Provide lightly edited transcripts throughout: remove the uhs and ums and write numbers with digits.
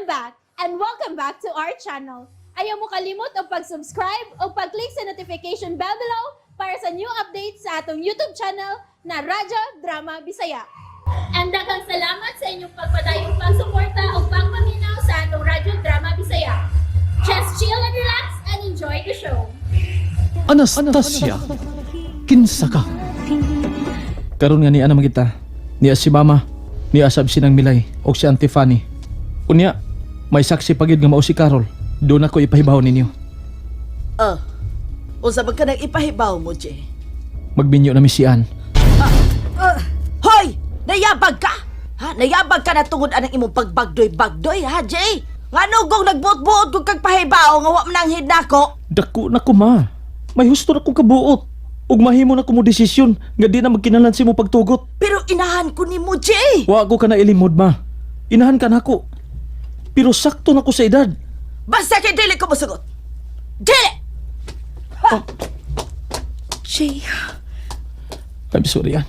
back and welcome back to our channel. Ayaw mo kalimot o pag-subscribe o pag-click sa notification bell below para sa new updates sa atong YouTube channel na Radyo Drama Bisaya. And daghang salamat sa inyong pagpadayong pagsuporta o pagpaminaw sa atong Radyo Drama Bisaya. Just chill and relax and enjoy the show. Anastasia, kinsa ka? Karon nga ni ana magita, niya si mama, niya sab sinang Milay o si Auntie Fanny. Unya, may saksi pagid nga mao si Carol. Doon ako ipahibaw ninyo. Unsa man ka nang ipahibaw mo, Jay? Magbinyo na mi si Ann. Hoy! Nayabag ka! Ha? Nayabag ka na tungod anang imong pagbagdoy-bagdoy, ha, Jay? Ngano gong nagbuot-buot kung kag pahibaw nga wa man ang hinako? Dako na ko ma. May husto na ko kabuot. Ug mahimo na ko mo desisyon nga di na magkinalan si mo pagtugot. Pero inahan ko ni mo, Jay! Wa ko ka na ilimod ma. Inahan ka na ko. Pero sakto na ko sa edad. Basta kay dili ko masugot! Dili! Jay, I'm sorry Ann.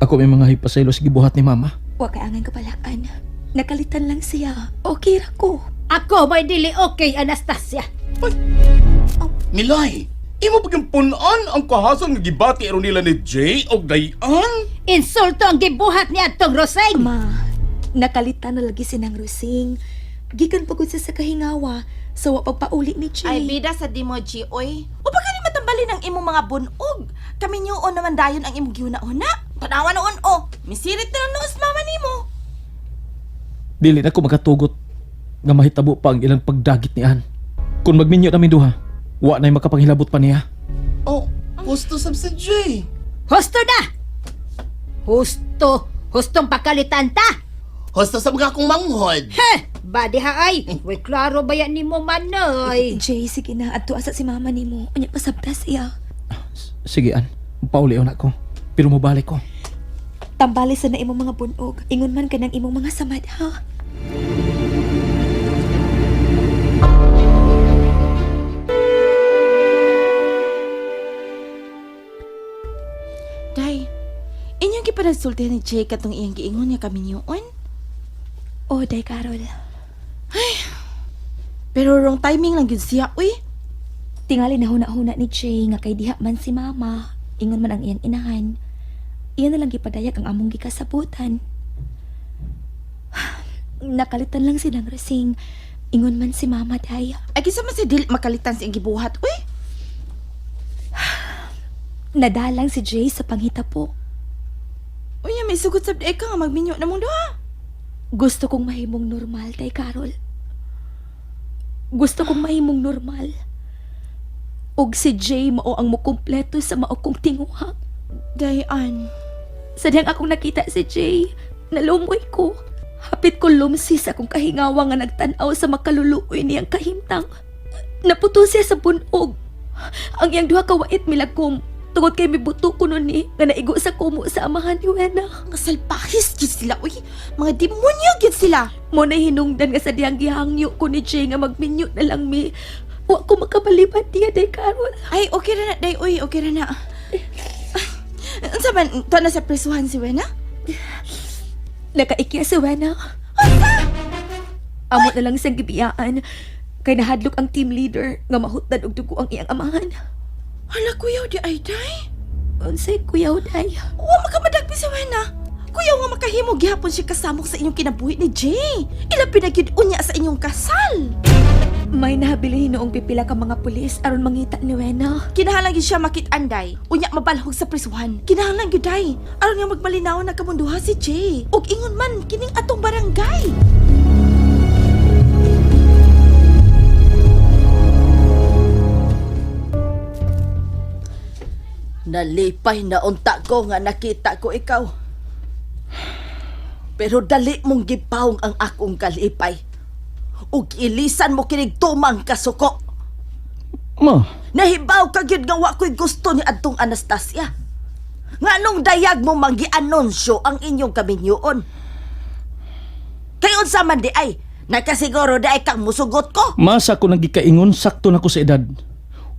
Ako may mga hipasaylo sa gibuhat ni mama. wa kay angan kabalaan. Nakalitan lang siya. Okay ra ko. Ako may dili okay, Anastasia. Milay, imo bagong punan ang kahasan nga gibati aro nila ni Jay o Dayan? Insulto ang gibuhat ni atong Roseng. Ma, nakalitan na lagi sinang Rusing. Gikan pagod sa kahingawa. So, wa pagpauli ni Jay. Ay, bida sa di mo, Jay, oy. O ba ka matambalin ang imong mga bunog? Kami niyoon naman dayon ang imong giuna-una. Tanawa noon, misirit na lang noos mama nimo. Dili na ko makatugot nga mahitabo pa ang ilang pagdagit ni Ann. Kung magminyo namin duha, wa na'y makapanghilabot pa niya. Oh, gusto sab sa Jay. Husto na! Hustong pakalitan ta! Gusto sa mga akong manghod. Heh! Badi ha ay! Uy, klaro ba yan ni mo manoy? Jay, sige na. Adto asa si mama ni mo. Anya pasabta siya. Sige Ann, pauli na ko. Pero mabalik ko. Tambali sa na imong mga bunog. Ingon man ka ng imong mga samad, ha? Day, inyong gipanagsulti ni Jay katong iyang giingon niya kami niyoon? O, day, Carol. Pero wrong timing lang yun siya, uy. Tingali na huna-huna ni Jay nga kay diha man si mama. Ingon man ang iyang inahan. Iyan na lang gipadayag ang among gikasabutan. Nakalitan lang silang Rusing. Ingon man si mama, day. Ay, kisa man si Dil makalitan sa iyang gibuhat, uy. Nadalang si Jay sa panghitapo. Uy, may sugot sa ka nga magminyo na mong duha. Gusto kong mahimong normal, day, Carol. Gusto kong mahimong normal. Og si Jay mao ang mukumpleto sa mao kong tinguha. Dayan. Sadyang akong nakita si Jay, nalumoy ko. Hapit ko lumsi sa akong kahingawa nga nagtanaw sa makaluluoy niyang kahimtang. Naputo siya sa bunog. Ang iyang duha kawait milagkom. Tungod kay mibuto ko nun ni nga naigo sa kumo sa amahan ni Wena. Mga salpahis gid sila, uy. Mga demonyo gid sila. Mo na hinungdan nga sa diyang gihangyo ko ni Jay nga magminyo na lang mi. Wa ko makabaliban diya, day, Carol. Ay, okay na na, day, uy. Okay na na. Unsa man, to na sa presuhan si Wena? Nakaikya si Wena. Amo na lang siyang gibiyaan. Kay nahadlok ang team leader nga mahutdan og dugo ang iyang amahan. Hala, kuyaw di ay, day. Unsay kuyaw, day? Wa makamadagpi si Wena. Kuyaw nga makahimo gihapon siya kasamok sa inyong kinabuhi ni Jay. Ila pinagyud unya sa inyong kasal. May nahabilin noong pipila ka mga pulis aron mangita ni Wena. Kinahanglan gyud siya makit-anday. Unya mabalhog sa prisuhan. Kinahanglan gyud day. Aron nga magmalinaw na kamunduha si Jay. Ug ingon man kining atong barangay. Nalipay na unta ko nga nakita ko ikaw. Pero dali mong gipawong ang akong kalipay. Ug ilisan mo kinig tumang kasuko. Ma, Nahibaw ka gyud nga wa ko'y gusto ni adtong Anastasia. Nganong dayag mo manggi-anunsyo ang inyong kaminyoon? Kay unsa man di ay, nakasiguro di ay kang musugot ko. masa ko nagikaingon sakto na ko sa edad.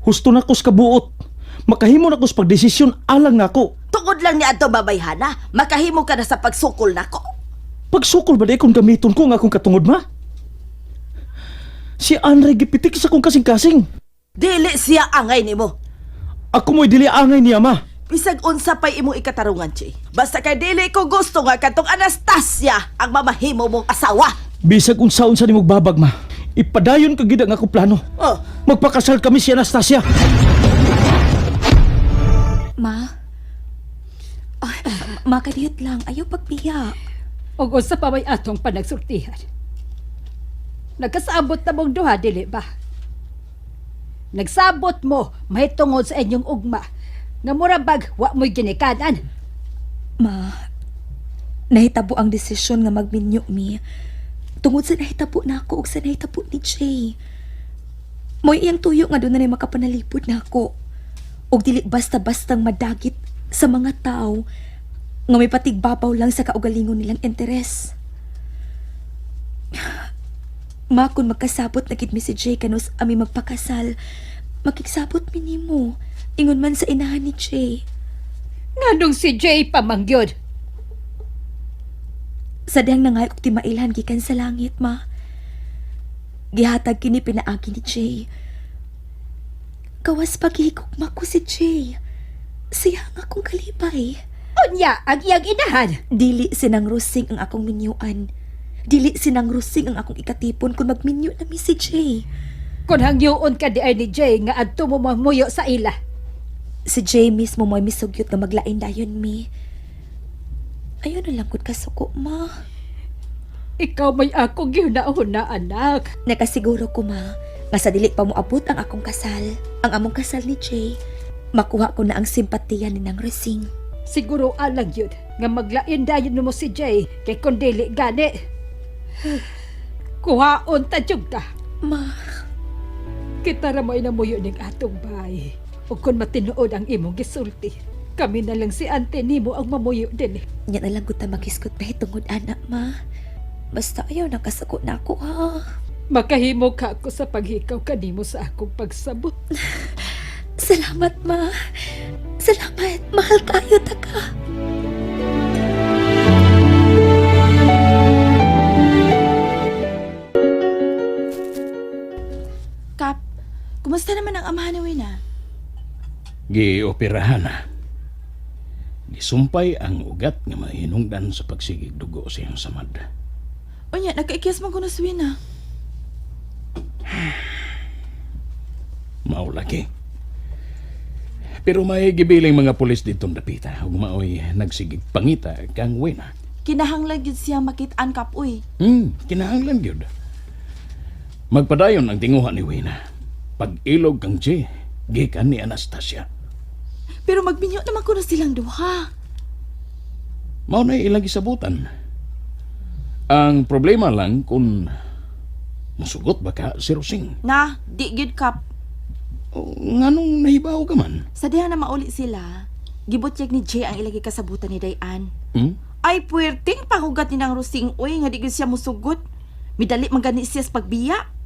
Husto na ko sa kabuot. Makahimo na ko sa pagdesisyon alang na ko. Tungod lang ni adto babayhana, makahimo ka na sa pagsukol nako. Pagsukol ba di kung gamiton ko nga akong katungod ma? Si Andre gipitik sa kong kasing-kasing. Dili siya angay nimo. Ako mo'y dili angay niya, ma. Bisag unsa pa'y imong ikatarungan, Jay. Basta kay dili ko gusto nga katong Anastasia ang mamahimo mong asawa. Bisag unsa-unsa ni magbabag, ma. Ipadayon ka gid ang ako plano. Oh, Magpakasal kami si Anastasia. Ma? Ay, makadiyot lang. Ayaw pagbiya. ug usa pa may atong panagsultihan. Nagkasabot na mong duha, dili ba? Nagsabot mo, mahitungod sa inyong ugma, nga murabag wa mo'y ginikanan. Ma, nahitabo ang desisyon nga magminyo mi. Tungod sa nahitabo na ako ug sa nahitabo ni Jay. Mo'y iyang tuyo nga doon na makapanalipod na ako. Ug dili basta-bastang madagit sa mga tao nga may patigbabaw lang sa kaugalingon nilang interes. Ma, kung magkasabot na gid mi si Jay kanus ami magpakasal, makiksabot mi nimo. Ingon man sa inahan ni Jay. Nganong si Jay pamangyod. Sa diyang nangay og timailhan gikan sa langit, ma. Gihatag kini pinaagi ni Jay. Kawas paghihigugma ko si Jay. Siya ang akong kalipay. Unya, ang iyang inahan. Dili sinang rusing ang akong minyuan. Dili sinang rusing ang akong ikatipon kung magminyo na mi si Jay. Kung hangyoon ka di ay ni Jay nga adto mo mamuyo sa ila. Si Jay mismo mo'y misugyot nga maglain dayon mi. Ayaw na lang gud kasuko, ma. Ikaw may akong gihunahuna, anak. Nakasiguro ko, ma, nga sa dili pa mo abot ang akong kasal, ang among kasal ni Jay, makuha ko na ang simpatiya ni nang Resing. Siguro alang yun nga maglain dayon mo si Jay kay kung dili gani. Kuhaon ta jud ta. Ma, Kita ra mo inamuyo ning atong bahay. O kung matinuod ang imong gisulti, kami na lang si ante nimo ang mamuyo din. nya na lang gud ta makiskot pa tungod anak, ma. Basta ayaw na kasako na ako, ha. Makahimo ka ako sa paghikaw kanimo sa akong pagsabot. Salamat, ma. Salamat. Mahal kayo, taka. Kap, kumusta naman ang amahan ni Wina? Gioperahan na. Gisumpay ang ugat nga mahinungdan sa pagsigig dugo siyang samad. Unya, nagkaikiyas man ko na si Wina. Mao lagi. Pero may gibiling mga pulis ditong dapita ug maoy nagsigig pangita kang Wina. Kinahanglan gyud siya makit-an, Kap, uy. Kinahanglan gyud. Magpadayon ang tinguha ni Wina. Pag-ilog kang Jay, gikan ni Anastasia. Pero magminyo naman ko na silang duha. Mao na ilang gisabutan. Ang problema lang kung masugot ba ka si Rosing? Na, di gyud, Kap. O nganong nahibaw ka man? Sa diha na mauli sila, gibutyag ni Jay ang ilagi kasabutan ni Dayan. Ay, puwerteng pahugat ni nang Rosing, uy, nga di gyud siya musugot. Midali man gani siya sa pagbiya.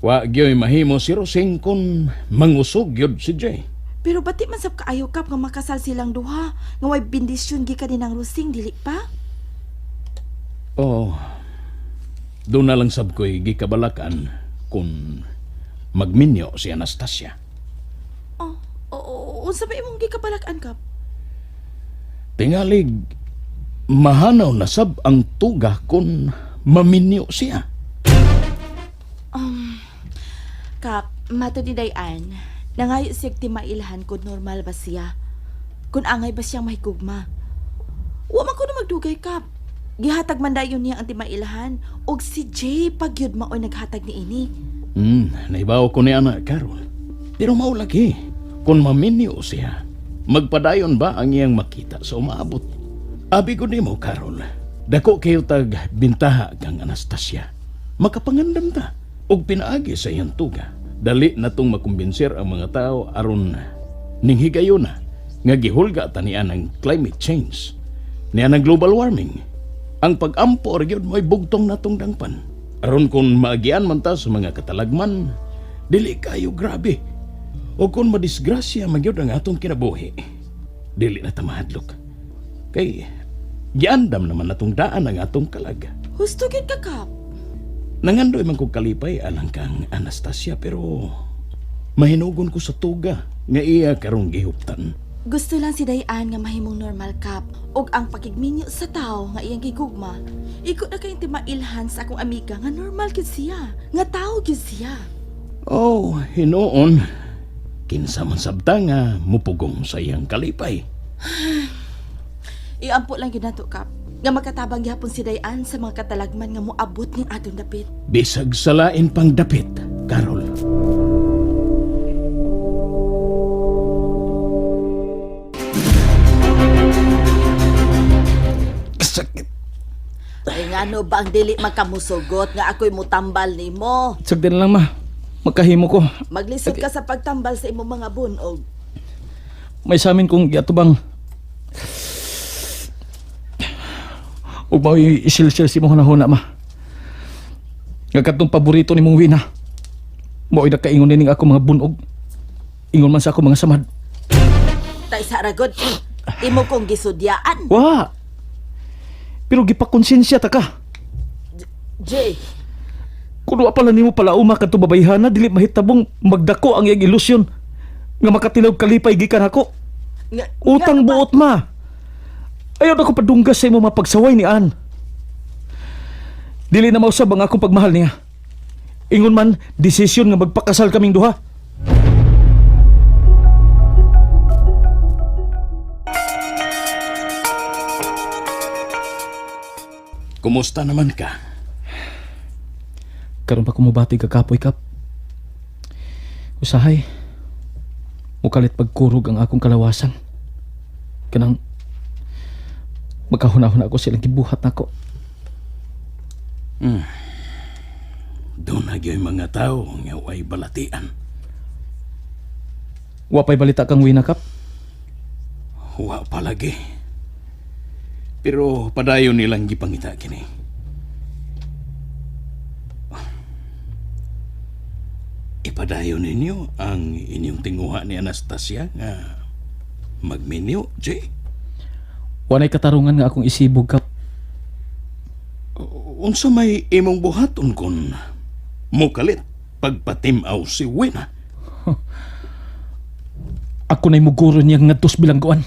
Wa gyoy mahimo si Rosing kung mangusog gyud si Jay. Pero bati man sab kaayo, Kap, nga makasal silang duha. Nga way bendisyon gikan ni nang Rosing, dili pa? Oh, doon na lang sab ko'y gikabalakan kung magminyo si Anastasia. Oh, unsa ba imong gikabalakan, Kap? Tingalig, mahanaw na sab ang tuga kung maminyo siya. Kap, mato ni Dayan, nangayo siya timailahan kung normal ba siya. Kung angay ba siyang mahigugma. Wa man ko na magdugay, Kap. Gihatag man dayon niya ang timailahan. Og si Jay pagyud maoy naghatag ni ini. Naibaw ko ni Ana Carol. Pero mao lagi, kung maminyo siya, magpadayon ba ang iyang makita sa umaabot? Abi ko nimo, Carol, dako kayo tag bintaha kang Anastasia. Makapangandam ta og pinaagi sa iyang tuga. Dali na tong makumbinser ang mga tao aron ning higayon na nga gihulga ta niya ng climate change, niya ng global warming. Ang pag-ampo gyud mo'y bugtong natong dangpan. Aron kung maagian man ta sa mga katalagman, dili kayo grabe. O kung madisgrasya magyud ang atong kinabuhi, dili na ta mahadlok. Kay giandam naman natong daan ang atong kalag. Husto gyud ka, Kap. Nangandoy man ko kalipay alang kang Anastasia pero mahinugon ko sa tuga nga iya karong gihuptan. Gusto lang si Dayan nga mahimong normal kap og ang pakigminyo sa tao nga iyang gigugma. Iko na kayong timailhan sa akong amiga nga normal gyud siya, nga tao gyud siya. Oh, hinuon. Kinsa man sabta nga mupugong sa iyang kalipay. Iampo lang gyud nato kap nga makatabang gyapon si Dayan sa mga katalagman nga moabot ning atong dapit. Bisag salain pang dapit, Carol. Sakit. Ay ngano ba ang dili makamusugot nga ako'y mutambal nimo? Sagdi na lang ma. Magkahimo ko. Maglisod ka sa pagtambal sa imong mga bunog. May sa amin kung giatubang. Ug mao isil-sil si mong hunahuna ma. Nga katong paborito ni mong wina. Mao nakaingon ning ako mga bunog. Ingon man sa ako mga samad. Tay sa ragod, imo kong gisudyaan. Wa. Pero gipakonsensya ta ka. Jay, Kuno pala nimo pala uma kadto babayhana dili mahitabong magdako ang iyang ilusyon nga makatilaw kalipay gikan ako. Utang buot ma. Ayaw na ko padunggas sa imo mapagsaway ni Ann. Dili na mausab ang akong pagmahal niya. Ingon man desisyon nga magpakasal kaming duha. Kumusta naman ka? Karon pa kumubati ka kapoy kap. Usahay. Mukalit pagkurog ang akong kalawasan. Kanang magkahuna-huna ako silang gibuhat nako. Doon na yung mga tao nga way balatian. Wa pay balita kang wina kap. Wa palagi. Pero padayon nilang gipangita kini. Ipadayon ninyo ang inyong tinguha ni Anastasia nga magminyo, Jay. Wanay katarungan nga akong isibog kap. Unsa may imong buhaton kon mukalit pagpatimaw si Wina? Ako na'y muguro niyang ngadtos bilangguan.